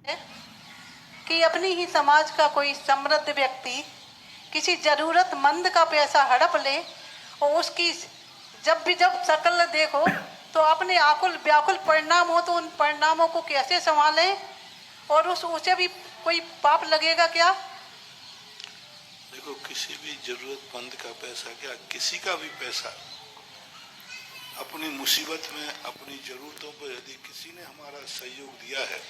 कि अपनी ही समाज का कोई समृद्ध व्यक्ति किसी जरूरतमंद का पैसा हड़प ले और उसकी जब शक्ल देखो तो अपने आकुल व्याकुल परिणाम हो तो उन परिणामों को कैसे संभालें और उसे भी कोई पाप लगेगा क्या? देखो, किसी भी जरूरतमंद का पैसा, क्या किसी का भी पैसा, अपनी मुसीबत में अपनी जरूरतों पर यदि किसी ने हमारा सहयोग दिया है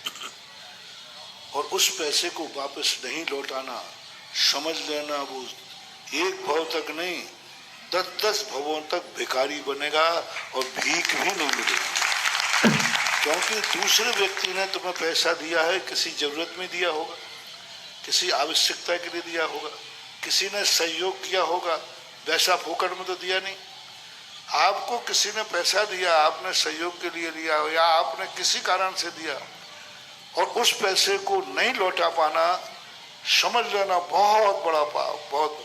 और उस पैसे को वापस नहीं लौटाना, समझ लेना वो एक भव तक नहीं 10-10 भवों तक भिखारी बनेगा और भीख भी नहीं मिलेगी। क्योंकि दूसरे व्यक्ति ने तुम्हें पैसा दिया है, किसी जरूरत में दिया होगा, किसी आवश्यकता के लिए दिया होगा, किसी ने सहयोग किया होगा, वैसा फोकट में तो दिया नहीं। आपको किसी ने पैसा दिया, आपने सहयोग के लिए लिया या आपने किसी कारण से दिया और उस पैसे को नहीं लौटा पाना, समझ लेना बहुत बड़ा पाप। बहुत,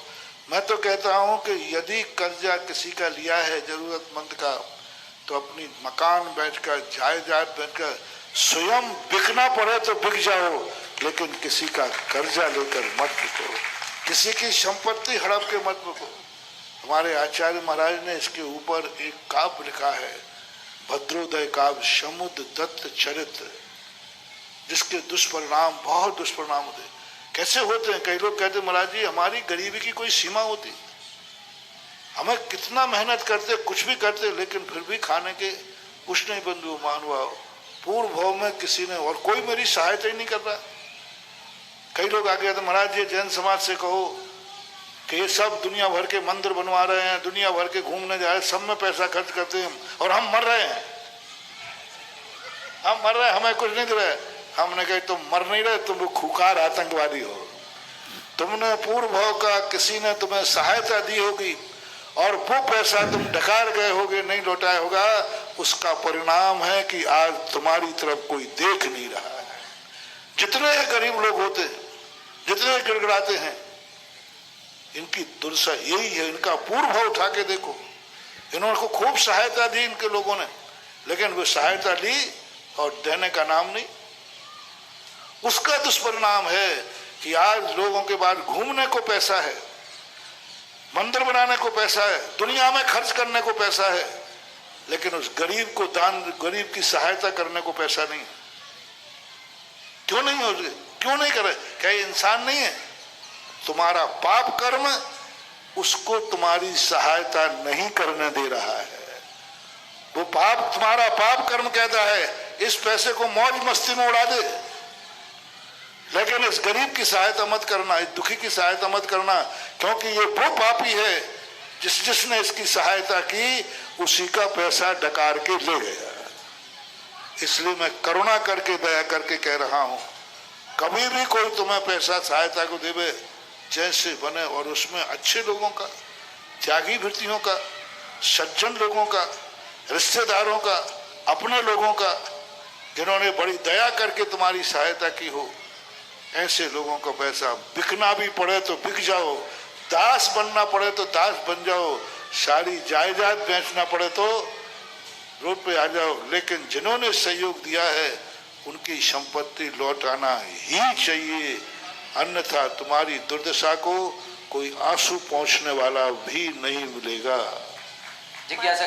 मैं तो कहता हूं कि यदि कर्जा किसी का लिया है जरूरतमंद का, तो अपनी मकान बैठकर, जायदाद बैठकर, स्वयं बिकना पड़े तो बिक जाओ, लेकिन किसी का कर्जा लेकर मत बिको, किसी की संपत्ति हड़प के मत बिको। हमारे आचार्य महाराज ने इसके ऊपर एक काव्य लिखा है, भद्रोदय काव्य, समुद्र दत्त चरित्र, जिसके दुष्परिणाम, बहुत दुष्परिणाम होते। कैसे होते हैं? कई लोग कहते महाराज जी हमारी गरीबी की कोई सीमा होती, हमें कितना मेहनत करते, कुछ भी करते, लेकिन फिर भी खाने के कुछ नहीं बंधु मानवा, पूर्व भाव में किसी ने, और कोई मेरी सहायता ही नहीं कर रहा। कई लोग आगे कहते महाराज जी जैन समाज से कहो कि ये सब दुनिया भर के मंदिर बनवा रहे हैं, दुनिया भर के घूमने जा रहे हैं, सब में पैसा खर्च करते हैं और हम मर रहे हैं, हम मर रहे हैं, हमें कुछ नहीं दे रहे। हमने कहा तुम मर नहीं रहे, तुम खुखार आतंकवादी हो, तुमने पूर्व भाव का किसी ने तुम्हें सहायता दी होगी और वो पैसा तुम डकार गए होगे, नहीं लौटाया होगा, उसका परिणाम है कि आज तुम्हारी तरफ कोई देख नहीं रहा है। जितने गरीब लोग होते हैं, जितने गिड़गिड़ाते हैं, इनकी दुर्दशा यही है। इनका पूर्व भाव उठा के देखो, इन्होंने को खूब सहायता दी इनके लोगों ने, लेकिन वो सहायता ली और देने का नाम नहीं। उसका दुष्परिणाम है कि आज लोगों के पास घूमने को पैसा है, मंदिर बनाने को पैसा है, दुनिया में खर्च करने को पैसा है, लेकिन उस गरीब को दान, गरीब की सहायता करने को पैसा नहीं। क्यों नहीं हो, क्यों नहीं करे? क्या इंसान नहीं है? तुम्हारा पाप कर्म उसको तुम्हारी सहायता नहीं करने दे रहा है। वो पाप, तुम्हारा पाप कर्म कहता है इस पैसे को मौज मस्ती में उड़ा दे, लेकिन इस गरीब की सहायता मत करना, इस दुखी की सहायता मत करना, क्योंकि ये वो पापी है जिसने इसकी सहायता की, उसी का पैसा डकार के ले गया। इसलिए मैं करुणा करके, दया करके कह रहा हूं, कभी भी कोई तुम्हें पैसा सहायता को देवे, जैसे बने और उसमें अच्छे लोगों का, त्यागी वृत्तियों का, सज्जन लोगों का, रिश्तेदारों का, अपने लोगों का, जिन्होंने बड़ी दया करके तुम्हारी सहायता की हो, ऐसे लोगों को पैसा, बिकना भी पड़े तो बिक जाओ, दास बनना पड़े तो दास बन जाओ, सारी जायदाद बेचना पड़े तो रोड पे आ जाओ, लेकिन जिन्होंने सहयोग दिया है उनकी संपत्ति लौटाना ही चाहिए, अन्यथा तुम्हारी दुर्दशा को कोई आंसू पहुंचने वाला भी नहीं मिलेगा। जिज्ञासा